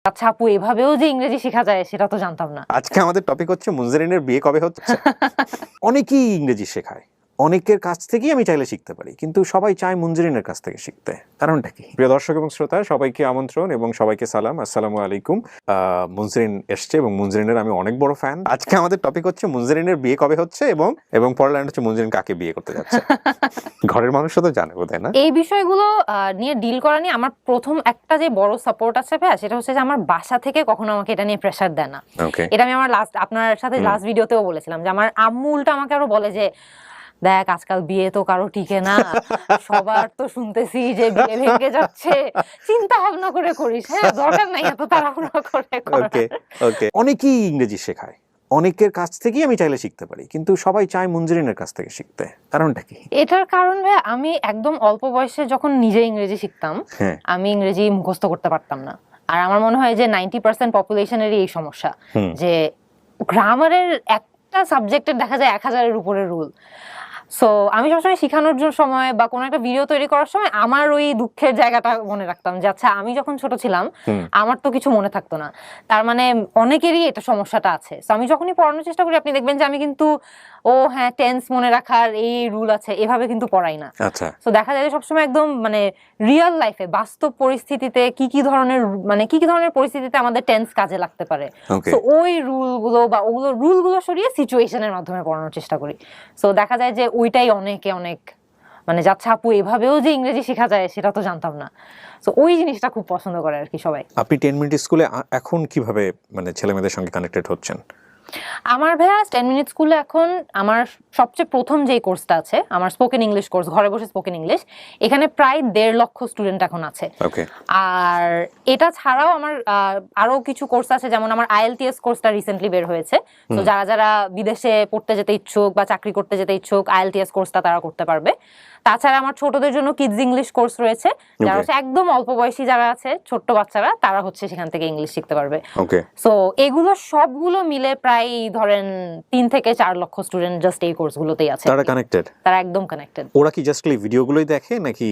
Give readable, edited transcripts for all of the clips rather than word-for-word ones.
আচ্ছা আপু, এভাবেও যে ইংরেজি শেখা যায় সেটা তো জানতাম না। আজকে আমাদের টপিক হচ্ছে মুনজেরিনের বিয়ে কবে হচ্ছে। অনেকেই ইংরেজি শেখায়, অনেকের কাছ থেকেই আমি চাইলে শিখতে পারি, কিন্তু সবাই চায় মুনজেরিনের কাছ থেকে শিখতে। কারণটা কি? প্রিয় দর্শক এবং শ্রোতা, সবাইকে আমন্ত্রণ এবং সবাইকে সালাম, আসসালামু আলাইকুম। মুনজেরিন এসছে এবং মুনজেরিনের আমি অনেক বড় ফ্যান। আজকে আমাদের টপিক হচ্ছে মুনজেরিনের বিয়ে কবে হচ্ছে এবং পরের লাইন হচ্ছে মুনজেরিন কাকে বিয়ে করতে যাচ্ছে। ঘরের মানুষও তো জানে বোধহয় না? এই বিষয়গুলো নিয়ে ডিল করা নিয়ে আমার প্রথম একটা যে বড় সাপোর্ট আছে ভাইয়া, সেটা হচ্ছে যে আমার বাসা থেকে কখনো আমাকে এটা নিয়ে প্রেসার দেয় না। এটা আমি আমার আপনার সাথে লাস্ট ভিডিওতেও বলেছিলাম যে আমার আম্মু উল্টা আমাকে আরো বলে যে দেখ আজকাল বিয়ে তো কারো টিকে না, সবার তো শুনতেছি যে বিয়ে ভেঙে যাচ্ছে, চিন্তা ভাবনা করে করিস, হ্যাঁ দরকার নাই এত তাড়াহুড়া করে। ওকে, অনেকেই ইংরেজি শেখায়, অনেকের কাছ থেকেই আমি চাইলে শিখতে পারি, কিন্তু সবাই চায় মুনজেরিনের কাছ থেকে শিখতে। কারণটা কি? এটার কারণ ভাই, আমি একদম অল্প বয়সে যখন নিজে ইংরেজি শিখতাম, আমি ইংরেজি মুখস্থ করতে পারতাম না। আর আমার মনে হয় যে 90% পপুলেশনেরই এই সমস্যা, যে গ্রামারের একটা সাবজেক্টের দেখা যায় 1000-এর উপরে রুল। সো আমি সবসময় শেখানোর সময় বা কোনো একটা ভিডিও তৈরি করার সময় আমার ওই দুঃখের জায়গাটা মনে রাখতাম যে আচ্ছা আমি যখন ছোট ছিলাম আমার তো কিছু মনে থাকতো না, তার মানে অনেকেরই এটা সমস্যাটা আছে। সো আমি যখনই পড়ানোর চেষ্টা করি আপনি দেখবেন যে আমি কিন্তু হ্যাঁ টেন্স মনে রাখার এই রুল আছে এভাবে কিন্তু পড়াই না। সো দেখা যায় সবসময় একদম মানে রিয়েল লাইফে বাস্তব পরিস্থিতিতে কি কি ধরনের পরিস্থিতিতে আমাদের টেন্স কাজে লাগতে পারে, সো ওই রুলগুলো বা ওগুলো রুলগুলো সরিয়ে সিচুয়েশনের মাধ্যমে পড়ানোর চেষ্টা করি। সো দেখা যায় যে ওইটাই অনেক মানে যাচ্ছে আপু এভাবেও যে ইংরেজি শেখা যায় সেটা তো জানতাম না। সো ওই জিনিসটা খুব পছন্দ করে আর কি সবাই। আপনি 10 মিনিট স্কুলে এখন কিভাবে মানে ছেলেমেয়েদের সঙ্গে কানেক্টেড হচ্ছেন? আমার ভাইয়া 10 মিনিট স্কুলে এখন আমার সবচেয়ে প্রথম যেই কোর্সটা আছে আমার স্পোকেন ইংলিশ কোর্স, ঘরে বসে স্পোকেন ইংলিশ, এখানে প্রায় 1.5 লক্ষ স্টুডেন্ট এখন আছে। আর এটা ছাড়াও আমার আরো কিছু কোর্স আছে, যেমন আমার IELTS কোর্সটা রিসেন্টলি বের হয়েছে। তো যারা বিদেশে পড়তে যেতে ইচ্ছুক বা চাকরি করতে যেতে ইচ্ছুক IELTS কোর্সটা তারা করতে পারবে। তাছাড়া আমার ছোটদের জন্য কিডস ইংলিশ কোর্স রয়েছে, যারা হচ্ছে একদম অল্প বয়সী যারা আছে ছোট্ট বাচ্চারা, তারা হচ্ছে সেখান থেকে ইংলিশ শিখতে পারবে। সো এগুলো সবগুলো মিলে প্রায় ধরেন 3 থেকে 4 লক্ষ স্টুডেন্ট জাস্ট এই কোর্সগুলোতেই আছে। তারা কানেক্টেড? তারা একদম কানেক্টেড। ওরা কি জাস্ট ভিডিওগুলোই দেখে নাকি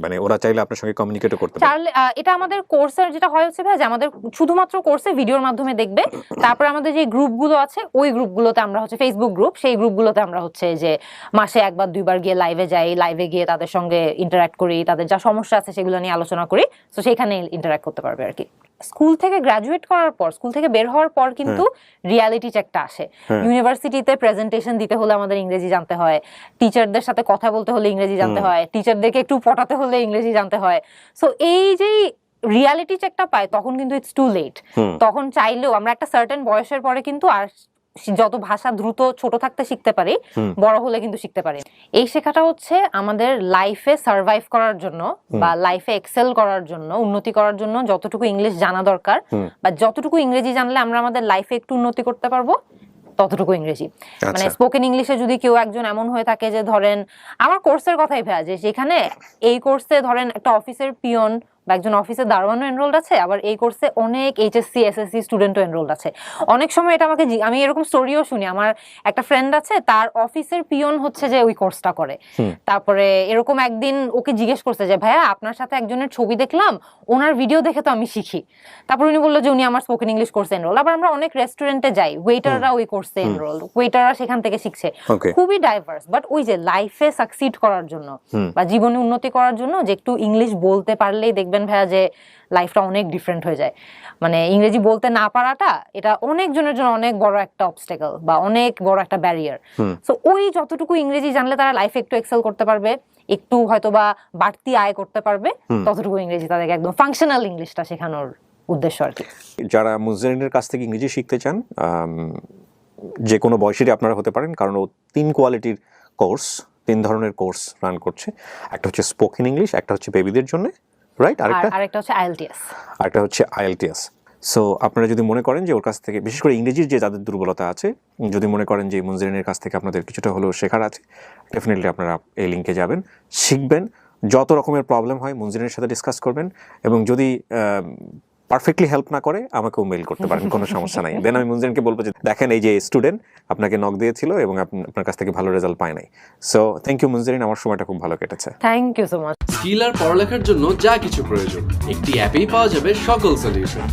মানে ওরা চাইলে আপনার সঙ্গে কমিউনিকেটও করতে পারে? এটা আমাদের কোর্সের যেটা হয় হচ্ছে ভাই যে আমাদের শুধুমাত্র কোর্সে ভিডিওর মাধ্যমে দেখবে, তারপর আমাদের যে গ্রুপগুলো আছে ওই গ্রুপগুলোতে আমরা হচ্ছে ফেসবুক গ্রুপ, সেই গ্রুপগুলোতে আমরা হচ্ছে যে মাসে 1-2 বার গিয়ে লাইভে যাই, লাইভে গিয়ে তাদের সঙ্গে ইন্টারঅ্যাক্ট করি, তাদের যা সমস্যা আছে সেগুলো নিয়ে আলোচনা করি। তো সেখানে ইন্টারঅ্যাক্ট করতে পারবে আর কি। স্কুল থেকে গ্রাজুয়েট করার পর, স্কুল থেকে বের হওয়ার পর কিন্তু রিয়ালিটি চেকটা আসে। ইউনিভার্সিটিতে প্রেজেন্টেশন দিতে হলে আমাদের ইংরেজি জানতে হয়, টিচারদের সাথে কথা বলতে হলে ইংরেজি জানতে হয়, টিচারদেরকে একটু পটাতে হলে ইংরেজি জানতে হয়। সো এই যে রিয়ালিটি চেকটা পায় তখন কিন্তু ইটস টু লেট। তখন চাইলেও আমরা একটা সার্টেন বয়সের পরে কিন্তু আর যত ভাষা দ্রুত ছোট থাকতে শিখতে পারি, বড় হলে কিন্তু শিখতে পারি। এই শেখাটা হচ্ছে আমাদের লাইফে সার্ভাইভ করার জন্য বা লাইফে এক্সেল করার জন্য, উন্নতি করার জন্য যতটুকু ইংলিশ জানা দরকার বা যতটুকু ইংরেজি জানলে আমরা আমাদের লাইফে একটু উন্নতি করতে পারবো ততটুকু ইংরেজি। মানে স্পোকেন ইংলিশে যদি কেউ একজন এমন হয়ে থাকে যে ধরেন আমার কোর্সের কথাই ভাইয়া, যে সেখানে এই কোর্সে ধরেন একটা অফিসের পিয়ন বা একজন অফিসের দারোয়ানও এনরোলড আছে, আবার এই কোর্সে অনেক HSC SSC স্টুডেন্টও এনরোলড আছে। অনেক সময় এটা আমি এরকম স্টোরিও শুনি, আমার একটা ফ্রেন্ড আছে তার অফিসের পিয়ন হচ্ছে যে ওই কোর্সটা করে। তারপরে এরকম একদিন ওকে জিজ্ঞেস করছে যে ভাইয়া আপনার সাথে একজনের ছবি দেখলাম, ওনার ভিডিও দেখে তো আমি শিখি। তারপর উনি বললো যে উনি আমার স্পোকেন ইংলিশ কোর্সে এনরোল। আবার আমরা অনেক রেস্টুরেন্টে যাই, ওয়েটাররা ওই কোর্সে এনরোল, ওয়েটাররা সেখান থেকে শিখছে। খুবই ডাইভার্স। বাট ওই যে লাইফে সাকসিড করার জন্য বা জীবনে উন্নতি করার জন্য যে একটু ইংলিশ বলতে পারলেই দেখবেন ভাইয়া যে লাইফটা অনেক ডিফারেন্ট হয়ে যায়। মানে ইংরেজি বলতে না পারাটা এটা অনেকজনের জন্য অনেক বড় একটা অবস্টেকল বা অনেক বড় একটা ব্যারিয়ার। সো ওই যতটুকু ইংরেজি জানলে তারা লাইফে একটু এক্সেল করতে পারবে, একটু হয়তো বা বাড়তি আয় করতে পারবে, ততটুকু ইংরেজি তাদেরকে একদম ফাংশনাল ইংলিশটা শেখানোর উদ্দেশ্য আর কি। যারা মুনজেরিনের কাছ থেকে ইংরেজি শিখতে চান যে কোনো বয়সেরই আপনারা হতে পারেন, কারণ ও 3 কোয়ালিটির কোর্স, 3 ধরনের কোর্স রান করছে। একটা হচ্ছে স্পোকেন ইংলিশ, একটা হচ্ছে বেবিদের জন্য, রাইট, আরেকটা হচ্ছে IELTS, আরেকটা হচ্ছে IELTS। সো আপনারা যদি মনে করেন যে ওর কাছ থেকে, বিশেষ করে ইংরেজির যে যাদের দুর্বলতা আছে, যদি মনে করেন যে মুনজেরিনের কাছ থেকে আপনাদের কিছুটা হলেও শেখার আছে, ডেফিনেটলি আপনারা এই লিঙ্কে যাবেন, শিখবেন। যত রকমের প্রবলেম হয় মুনজেরিনের সাথে ডিসকাস করবেন, এবং যদি পারফেক্টলি হেল্প না করে আমাকেও মেইল করতে পারেন, কোনো সমস্যা নাই। দেন আমি মুনজেরিনকে বলবো যে দেখেন এই যে স্টুডেন্ট আপনাকে নক দিয়েছিল এবং আপনার কাছ থেকে ভালো রেজাল্ট পায় নাই। সো থ্যাংক ইউ মুনজেরিন, আমার সময়টা খুব ভালো কেটেছে। Thank you so much. Skill আর পড়ালেখার জন্য যা কিছু প্রয়োজন একটি অ্যাপেই পাওয়া যাবে সকল সলিউশন।